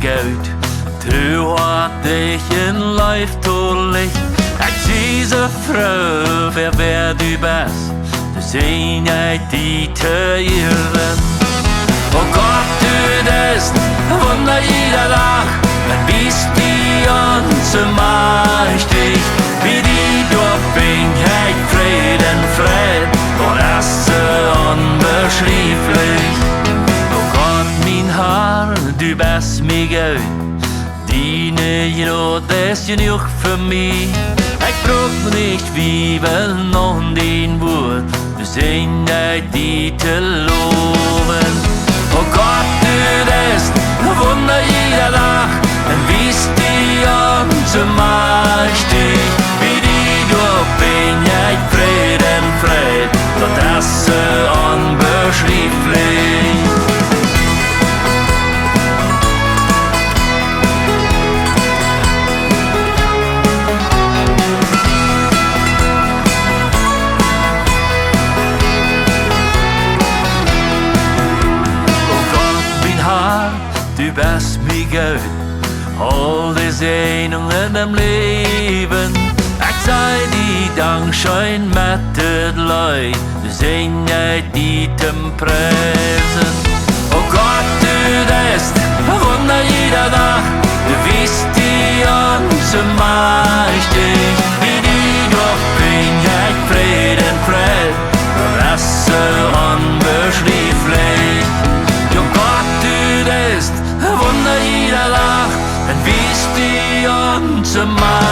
Gott. Trouw had dich in Life toelicht. Ik zie ze vrouw, wer du bist. Du zijn die te ieren. Oh Gott, du Deist, Wunder jeder Dach. En bist die onze machtig. Wie die Dorfingheit, Frieden, Fried. Und das ist unbeschreiblich. Oh Gott, mein Herr, du bist mir Gott. Deine Jod ist genug für mich. Ich brauch nicht Bibeln und den Wort. Du sind die zu loben. Oh Gott, du Deist, Wunder jeder Tag. Und bist die ganze mächtig. Wie die Dorfingheit, Frieden, Fried. Und das ist unbeschreiblich. Du bist mir Gott, all die Sehnungen im Leben. Ich sei die Dankschein mit den Leuten, du sind die zum Preisen. Oh Gott, du Deist, Wunder jeder Tag, du bist die ganze mächtig. Wie die Dorfingheit, Frieden, Fried, das ist unbeschreiblich. Oh Gott, du Deist, Wunder jeder Tag, und bist die ganze Macht.